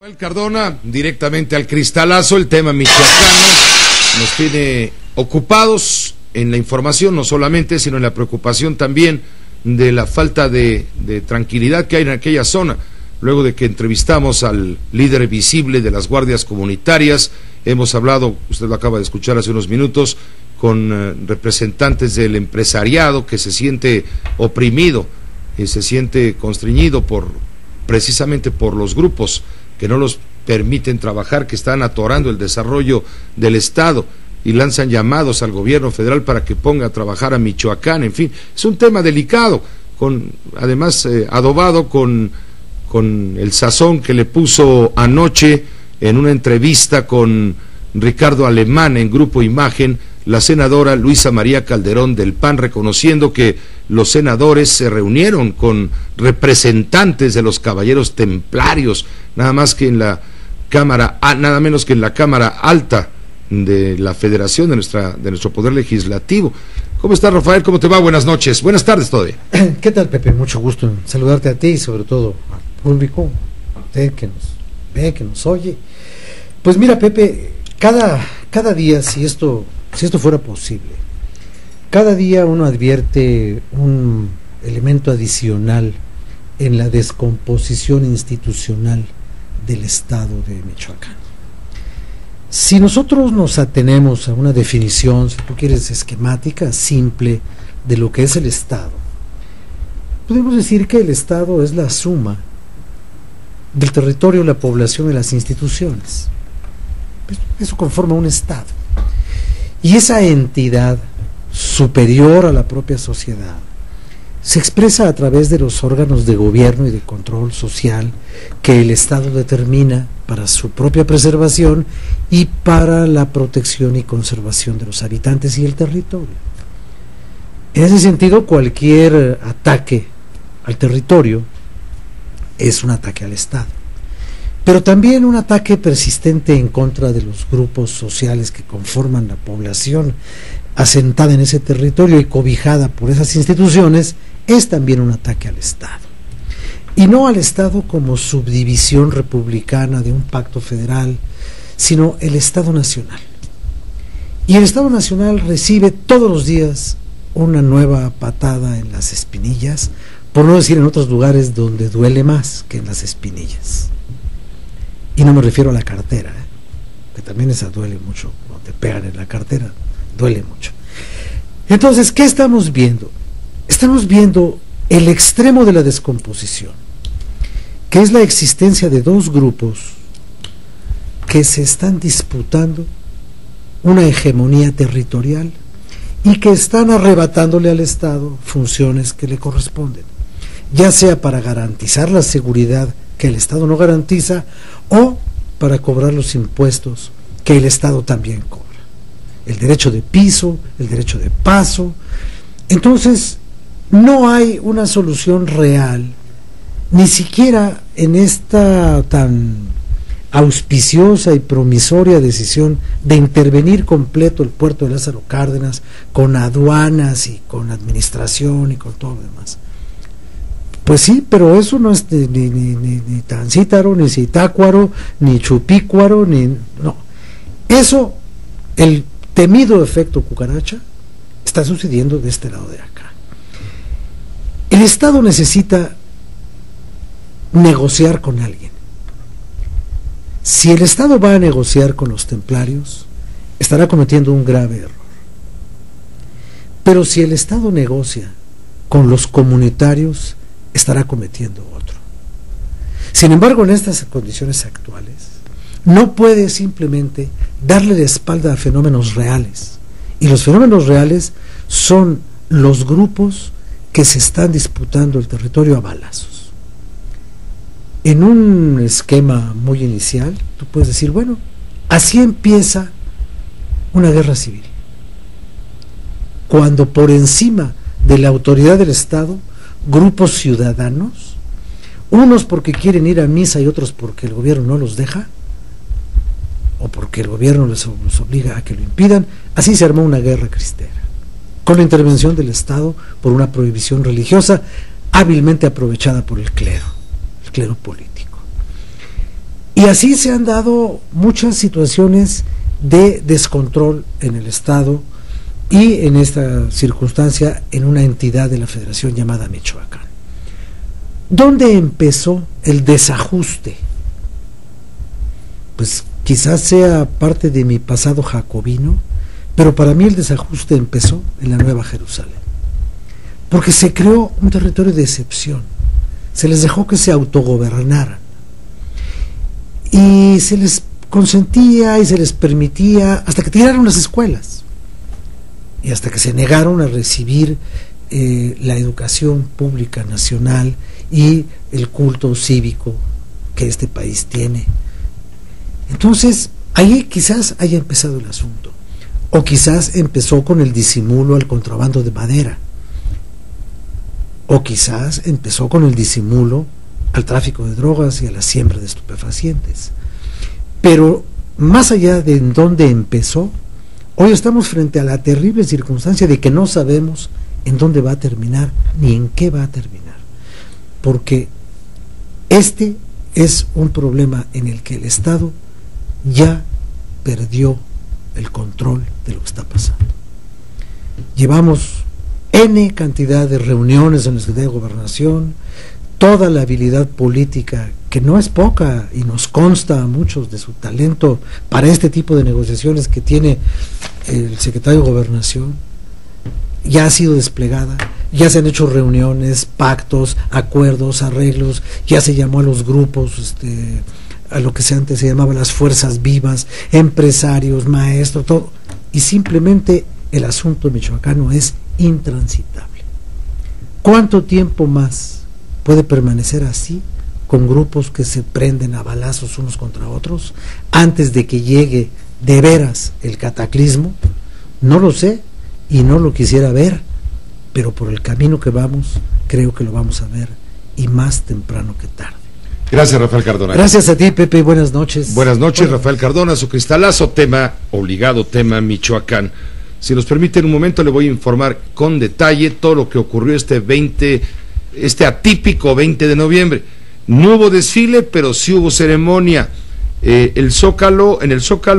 El Cardona, directamente al cristalazo, el tema michoacano nos tiene ocupados en la información, no solamente, sino en la preocupación también de la falta de tranquilidad que hay en aquella zona. Luego de que entrevistamos al líder visible de las guardias comunitarias, hemos hablado, usted lo acaba de escuchar hace unos minutos, con representantes del empresariado que se siente oprimido y se siente constreñido precisamente por los grupos que no los permiten trabajar, que están atorando el desarrollo del Estado y lanzan llamados al gobierno federal para que ponga a trabajar a Michoacán. En fin, es un tema delicado, además adobado con el sazón que le puso anoche en una entrevista con Ricardo Alemán en Grupo Imagen, la senadora Luisa María Calderón del PAN, reconociendo que los senadores se reunieron con representantes de los caballeros templarios, nada menos que en la Cámara Alta de la Federación, de nuestro Poder Legislativo. ¿Cómo estás, Rafael? ¿Cómo te va? Buenas noches. Buenas tardes todavía. ¿Qué tal, Pepe? Mucho gusto en saludarte a ti y sobre todo al público, a usted que nos ve, que nos oye. Pues mira, Pepe, cada día, si esto fuera posible, cada día uno advierte un elemento adicional en la descomposición institucional del Estado de Michoacán. Si nosotros nos atenemos a una definición, si tú quieres, esquemática, simple, de lo que es el Estado, podemos decir que el Estado es la suma del territorio, la población y las instituciones. Eso conforma un Estado. Y esa entidad superior a la propia sociedad se expresa a través de los órganos de gobierno y de control social que el Estado determina para su propia preservación y para la protección y conservación de los habitantes y el territorio. En ese sentido, cualquier ataque al territorio es un ataque al Estado, pero también un ataque persistente en contra de los grupos sociales que conforman la población asentada en ese territorio y cobijada por esas instituciones, es también un ataque al Estado. Y no al Estado como subdivisión republicana de un pacto federal, sino el Estado nacional. Y el Estado nacional recibe todos los días una nueva patada en las espinillas, por no decir en otros lugares donde duele más que en las espinillas. Y no me refiero a la cartera, que también esa duele mucho, cuando te pegan en la cartera, duele mucho. Entonces, ¿qué estamos viendo? Estamos viendo el extremo de la descomposición, que es la existencia de dos grupos que se están disputando una hegemonía territorial y que están arrebatándole al Estado funciones que le corresponden, ya sea para garantizar la seguridad que el Estado no garantiza o para cobrar los impuestos que el Estado también cobra, el derecho de piso, el derecho de paso. Entonces no hay una solución real, ni siquiera en esta tan auspiciosa y promisoria decisión de intervenir completo el puerto de Lázaro Cárdenas con aduanas y con administración y con todo lo demás. Pues sí, pero eso no es ni Tancítaro, ni Zitácuaro, ni Chupícuaro, no. Eso, el temido efecto cucaracha, está sucediendo de este lado de acá. El Estado necesita negociar con alguien. Si el Estado va a negociar con los templarios, estará cometiendo un grave error. Pero si el Estado negocia con los comunitarios, estará cometiendo otro. Sin embargo, en estas condiciones actuales, no puede simplemente darle la espalda a fenómenos reales. Y los fenómenos reales son los grupos que se están disputando el territorio a balazos. En un esquema muy inicial, tú puedes decir, bueno, así empieza una guerra civil. Cuando por encima de la autoridad del Estado, grupos ciudadanos, unos porque quieren ir a misa y otros porque el gobierno no los deja, o porque el gobierno les obliga a que lo impidan, así se armó una guerra cristera, con la intervención del Estado por una prohibición religiosa hábilmente aprovechada por el clero político. Y así se han dado muchas situaciones de descontrol en el Estado y en esta circunstancia en una entidad de la Federación llamada Michoacán. ¿Dónde empezó el desajuste? Pues quizás sea parte de mi pasado jacobino, pero para mí el desajuste empezó en la Nueva Jerusalén, porque se creó un territorio de excepción, se les dejó que se autogobernaran, y se les consentía y se les permitía hasta que tiraron las escuelas y hasta que se negaron a recibir la educación pública nacional y el culto cívico que este país tiene. Entonces ahí quizás haya empezado el asunto, o quizás empezó con el disimulo al contrabando de madera, o quizás empezó con el disimulo al tráfico de drogas y a la siembra de estupefacientes. Pero más allá de en dónde empezó, hoy estamos frente a la terrible circunstancia de que no sabemos en dónde va a terminar ni en qué va a terminar, porque este es un problema en el que el Estado ya perdió el control de lo que está pasando. Llevamos N cantidad de reuniones en la Secretaría de Gobernación, toda la habilidad política, que no es poca, y nos consta a muchos de su talento para este tipo de negociaciones que tiene el secretario de Gobernación, ya ha sido desplegada, ya se han hecho reuniones, pactos, acuerdos, arreglos, ya se llamó a los grupos, a lo que antes se llamaba las fuerzas vivas, empresarios, maestros, todo, y simplemente el asunto michoacano es intransitable. ¿Cuánto tiempo más puede permanecer así, con grupos que se prenden a balazos unos contra otros, antes de que llegue de veras el cataclismo? No lo sé y no lo quisiera ver, pero por el camino que vamos, creo que lo vamos a ver, y más temprano que tarde. Gracias, Rafael Cardona. Gracias a ti, Pepe, buenas noches. Buenas noches, Rafael Cardona, su cristalazo, tema obligado, tema Michoacán. Si nos permite, en un momento le voy a informar con detalle todo lo que ocurrió este atípico 20 de noviembre. No hubo desfile, pero sí hubo ceremonia. En el Zócalo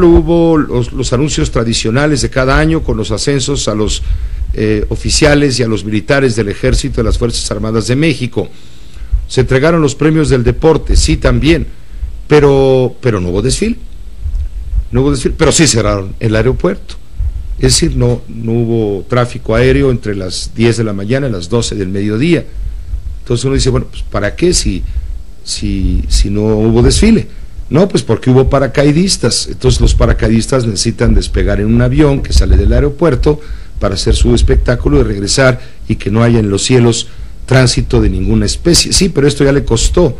hubo los anuncios tradicionales de cada año, con los ascensos a los oficiales y a los militares del Ejército de las Fuerzas Armadas de México. Se entregaron los premios del deporte, sí, también, pero no hubo desfile. No hubo desfile, pero sí cerraron el aeropuerto. Es decir, no hubo tráfico aéreo entre las 10 de la mañana y las 12 del mediodía. Entonces uno dice, bueno, pues ¿para qué si no hubo desfile? No, pues porque hubo paracaidistas. Entonces los paracaidistas necesitan despegar en un avión que sale del aeropuerto para hacer su espectáculo y regresar, y que no haya en los cielos tránsito de ninguna especie. Sí, pero esto ya le costó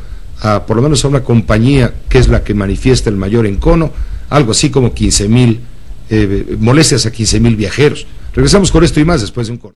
por lo menos a una compañía que es la que manifiesta el mayor encono, algo así como 15,000 molestias a 15,000 viajeros. Regresamos con esto y más después de un corte.